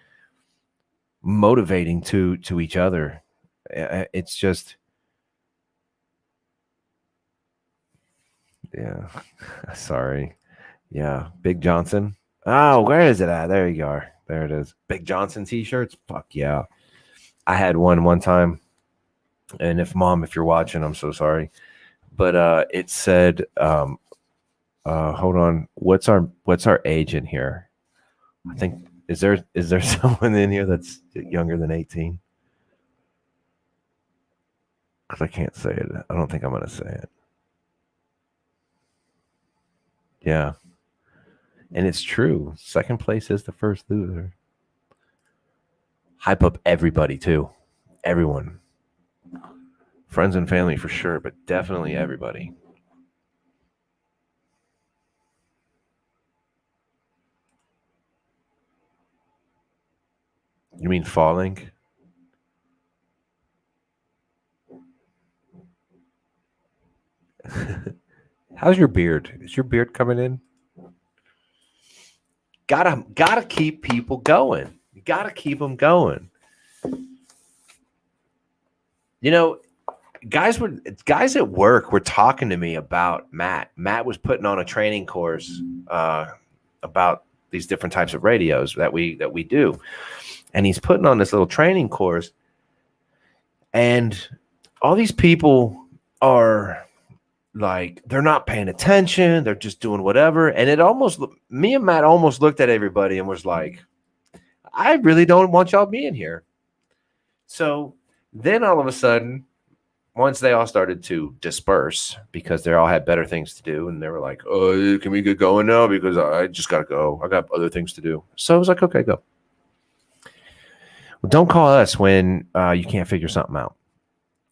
motivating to each other. It's just, yeah. Sorry. Yeah. Big Johnson. Oh, where is it at? There you are. There it is. Big Johnson t-shirts. Fuck yeah. I had one time. And if you're watching, I'm so sorry. But it said, hold on. What's our age in here? I think is there someone in here that's younger than 18? Because I can't say it. I don't think I'm gonna say it. Yeah. And it's true. Second place is the first loser. Hype up everybody too. Everyone. Friends and family for sure, but definitely everybody. You mean falling? How's your beard? Is your beard coming in? Gotta keep people going. You gotta keep them going. You know, guys at work were talking to me about Matt. Matt was putting on a training course about these different types of radios that we do, and he's putting on this little training course, and all these people are like, they're not paying attention, they're just doing whatever, and me and Matt almost looked at everybody and was like, I really don't want y'all being here. So then all of a sudden, once they all started to disperse because they all had better things to do, and they were like, oh, can we get going now? Because I just got to go. I got other things to do. So I was like, okay, go. Well, don't call us when you can't figure something out.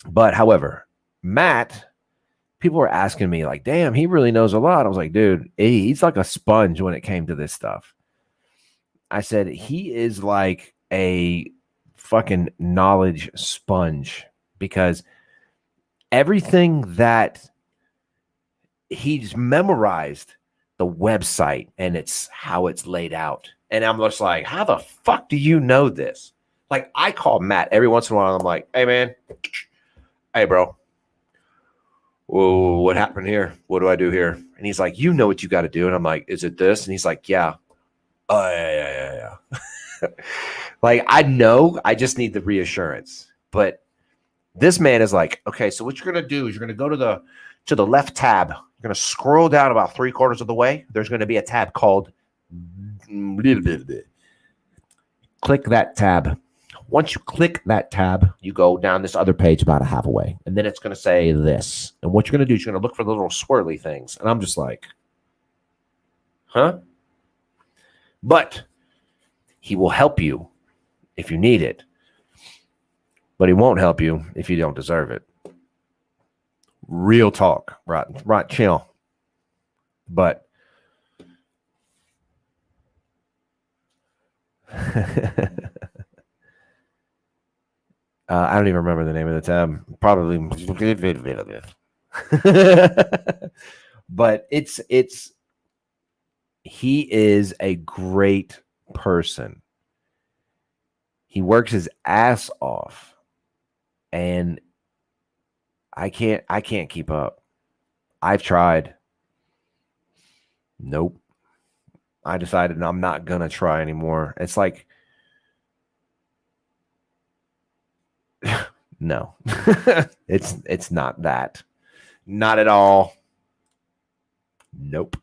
But however, Matt, people were asking me like, damn, he really knows a lot. I was like, dude, he's like a sponge when it came to this stuff. I said, he is like a fucking knowledge sponge, because everything that he's memorized, the website and it's how it's laid out. And I'm just like, how the fuck do you know this? Like, I call Matt every once in a while. I'm like, hey, man. Hey, bro. Whoa, what happened here? What do I do here? And he's like, you know what you got to do. And I'm like, is it this? And he's like, yeah. Oh, yeah. Like, I know, I just need the reassurance. But this man is like, okay, so what you're going to do is you're going to go to the left tab. You're going to scroll down about 3/4 of the way. There's going to be a tab called click that tab. Once you click that tab, you go down this other page about a half away, and then it's going to say this. And what you're going to do is you're going to look for the little swirly things. And I'm just like, huh? But he will help you if you need it. But he won't help you if you don't deserve it. Real talk, right, chill. But I don't even remember the name of the tab. Probably, but he is a great person. He works his ass off, and I can't keep up. I've tried. Nope. I decided I'm not gonna try anymore. It's like, no, it's not that. Not at all. Nope.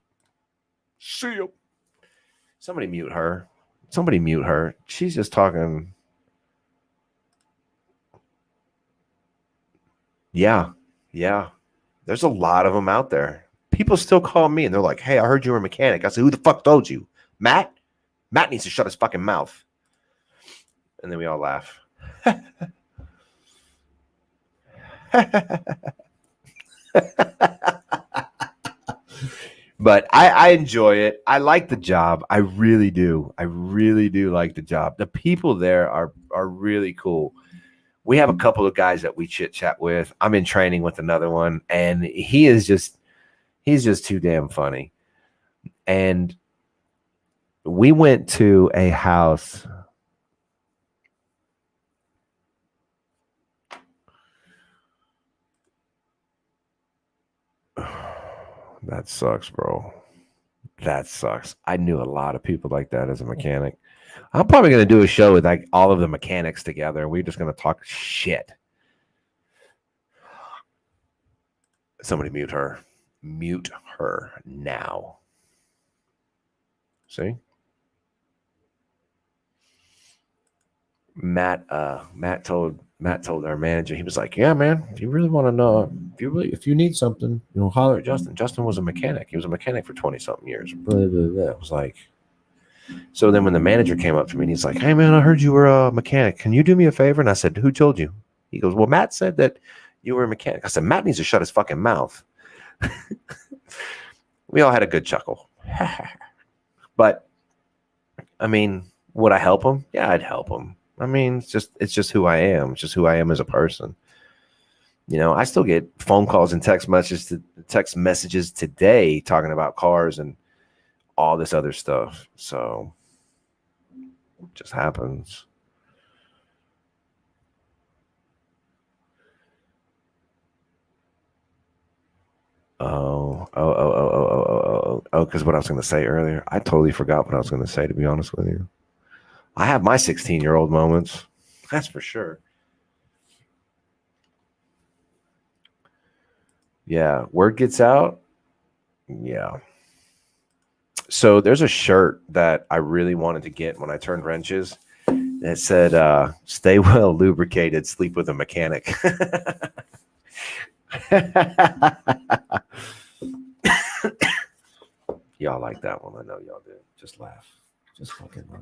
See you. Somebody mute her. Somebody mute her. She's just talking. Yeah. Yeah. There's a lot of them out there. People still call me and they're like, hey, I heard you were a mechanic. I said, who the fuck told you? Matt? Matt needs to shut his fucking mouth. And then we all laugh. But I enjoy it. I like the job. I really do. I really do like the job. The people there are really cool. We have a couple of guys that we chit chat with. I'm in training with another one, and he's just too damn funny. And we went to a house. That sucks, bro. That sucks. I knew a lot of people like that as a mechanic. I'm probably going to do a show with like all of the mechanics together. We're just going to talk shit. Somebody mute her. Mute her now. See? Matt told our manager, he was like, yeah, man, if you really want to know, if you need something, holler at Justin. Justin was a mechanic. He was a mechanic for 20 something years. Blah, blah, blah. It was like, so then when the manager came up to me and he's like, hey man, I heard you were a mechanic. Can you do me a favor? And I said, who told you? He goes, well, Matt said that you were a mechanic. I said, Matt needs to shut his fucking mouth. We all had a good chuckle. But I mean, would I help him? Yeah, I'd help him. I mean, it's just who I am. It's just who I am as a person. I still get phone calls and text messages today talking about cars and all this other stuff. So it just happens. Because what I was going to say earlier, I totally forgot what I was going to say, to be honest with you. I have my 16-year-old moments. That's for sure. Yeah. Word gets out. Yeah. So there's a shirt that I really wanted to get when I turned wrenches. It said, stay well lubricated, sleep with a mechanic. Y'all like that one. I know y'all do. Just laugh. Just fucking laugh.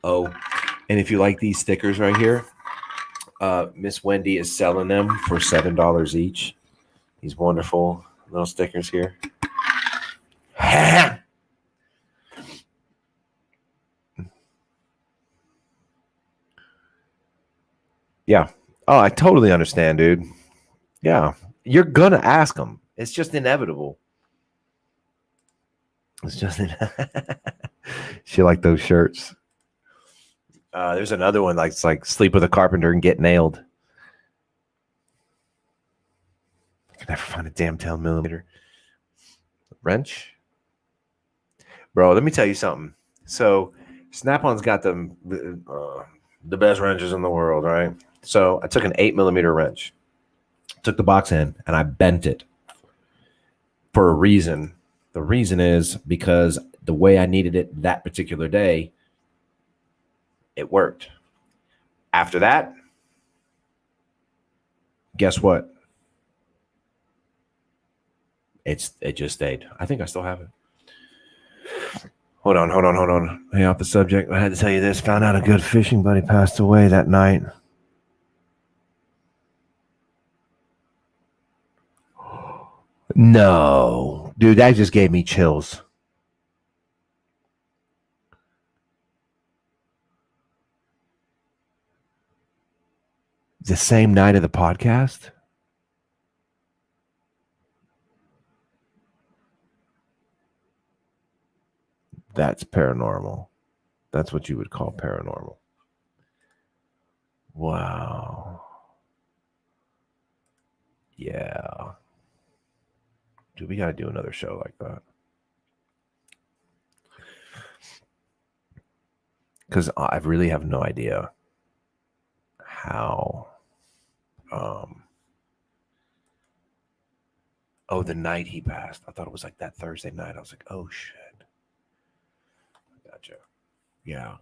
Oh, and if you like these stickers right here, Miss Wendy is selling them for $7 each. These wonderful little stickers here. Yeah. Oh, I totally understand, dude. Yeah. You're going to ask them. It's just inevitable. It's just she like those shirts. There's another one like it's like sleep with a carpenter and get nailed. I can never find a damn 10 millimeter wrench. Bro, let me tell you something. So Snap-on's got the best wrenches in the world, right? So I took an 8 millimeter wrench, took the box in, and I bent it for a reason. The reason is because the way I needed it that particular day, it worked. After that, guess what? It just stayed. I think I still have it. Hold on. Hey, off the subject. I had to tell you this. Found out a good fishing buddy passed away that night. No, dude, that just gave me chills. The same night of the podcast? That's paranormal. That's what you would call paranormal. Wow. Yeah. Dude, we got to do another show like that. Because I really have no idea how Oh, the night he passed. I thought it was like that Thursday night. I was like, oh shit. Gotcha. Yeah.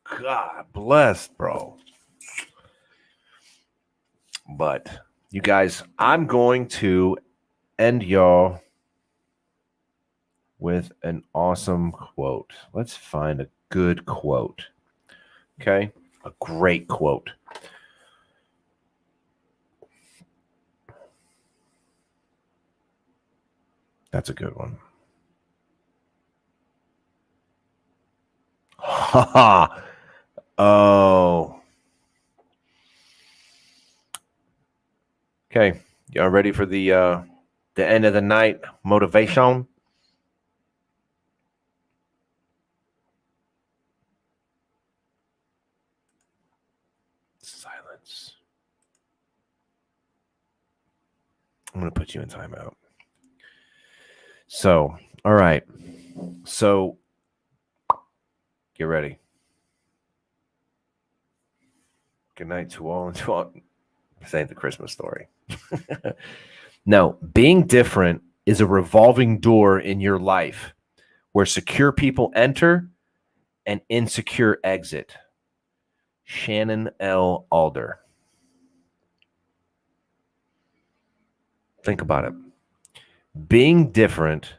God bless, bro. But you guys, I'm going to end y'all with an awesome quote. Let's find a good quote. Okay? A great quote. That's a good one. Ha ha. Oh. Okay. Y'all ready for the end of the night motivation? Silence. I'm going to put you in timeout. So, all right. So, get ready. Good night to all and to all. This ain't the Christmas story. No, being different is a revolving door in your life where secure people enter and insecure exit. Shannon L. Alder. Think about it. Being different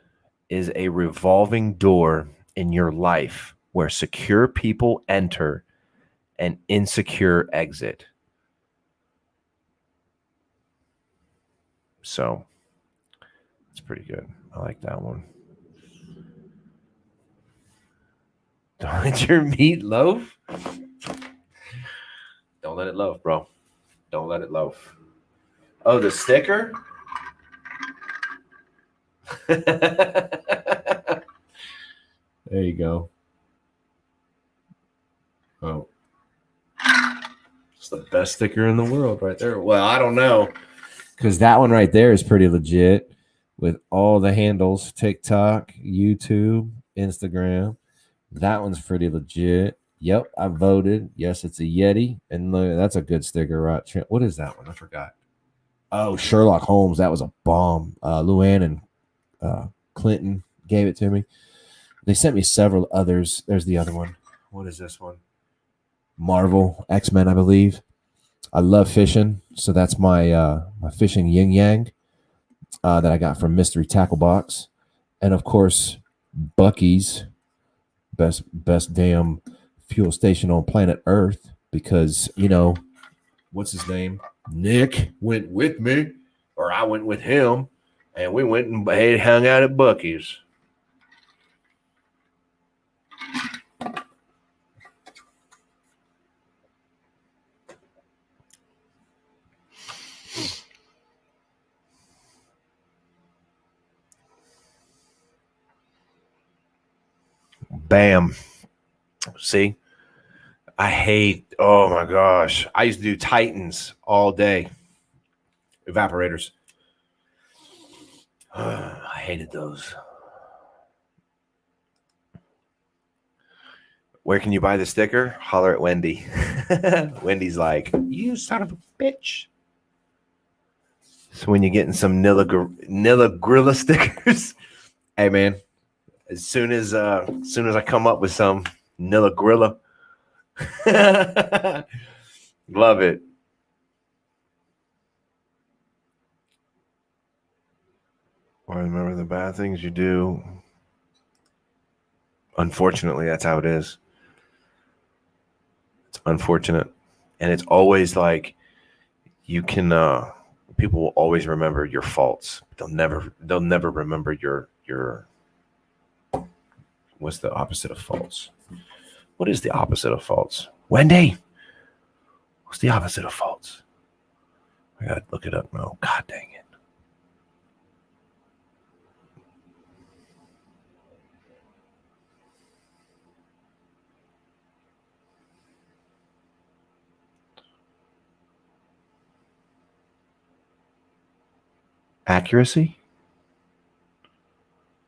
is a revolving door in your life where secure people enter and insecure exit. So it's pretty good. I like that one. Don't let your meat loaf. Don't let it loaf, bro. Don't let it loaf. Oh, the sticker? There you go. Oh. It's the best sticker in the world right there. Well, I don't know. Because that one right there is pretty legit with all the handles, TikTok, YouTube, Instagram. That one's pretty legit. Yep, I voted. Yes, it's a Yeti. And look, that's a good sticker, right? What is that one? I forgot. Oh, Sherlock Holmes. That was a bomb. Luann and Clinton gave it to me. They sent me several others. There's the other one. What is this one? Marvel, X-Men, I believe. I love fishing, so that's my my fishing yin yang that I got from Mystery Tackle Box, and of course Buc-ee's, best damn fuel station on planet Earth, because you know what's his name? Nick went with me, or I went with him, and we went and hung out at Buc-ee's. Bam. See? Oh my gosh. I used to do Titans all day. Evaporators. I hated those. Where can you buy the sticker? Holler at Wendy. Wendy's like, you son of a bitch. So when you're getting some Nilla Gorilla stickers, hey man, as soon as I come up with some Nilla Gorilla, love it. I remember the bad things you do. Unfortunately, that's how it is. It's unfortunate. And it's always like you can people will always remember your faults. They'll never remember your what's the opposite of faults? What is the opposite of faults? Wendy, what's the opposite of faults? I gotta look it up now. God dang it. Accuracy?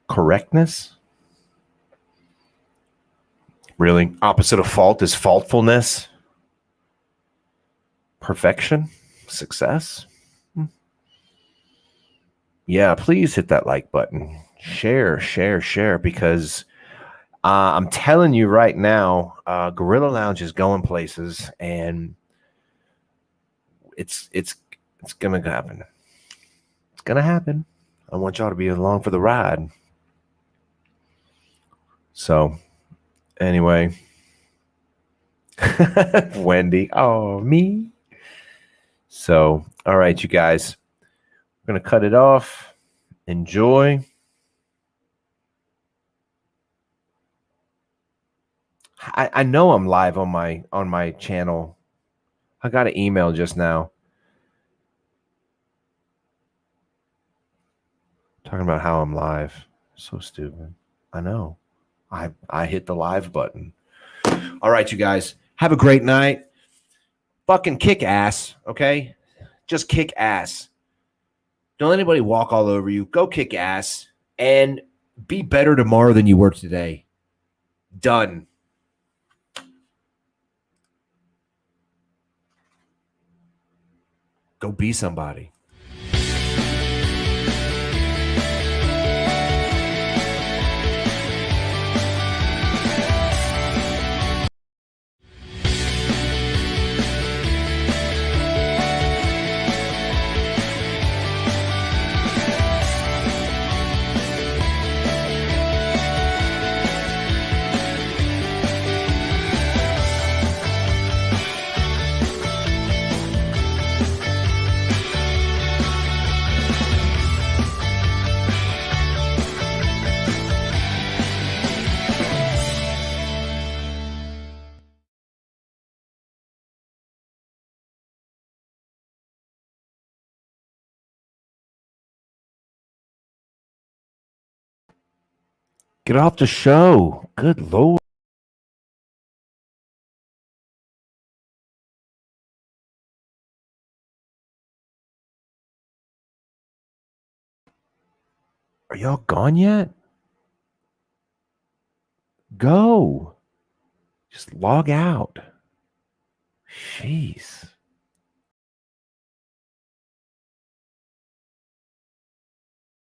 Correctness? Really? Opposite of fault is faultfulness? Perfection? success. Yeah, please hit that like button. Share, because I'm telling you right now, Gorilla Lounge is going places, and it's gonna happen. It's gonna happen. I want y'all to be along for the ride. So, anyway, Wendy, oh me. So, all right, you guys, we're gonna cut it off. Enjoy. I know I'm live on my channel. I got an email just now talking about how I'm live. So stupid. I know. I hit the live button. All right, you guys. Have a great night. Fucking kick ass, okay? Just kick ass. Don't let anybody walk all over you. Go kick ass and be better tomorrow than you were today. Done. Go be somebody. Get off the show. Good Lord. Are y'all gone yet? Go. Just log out. Jeez.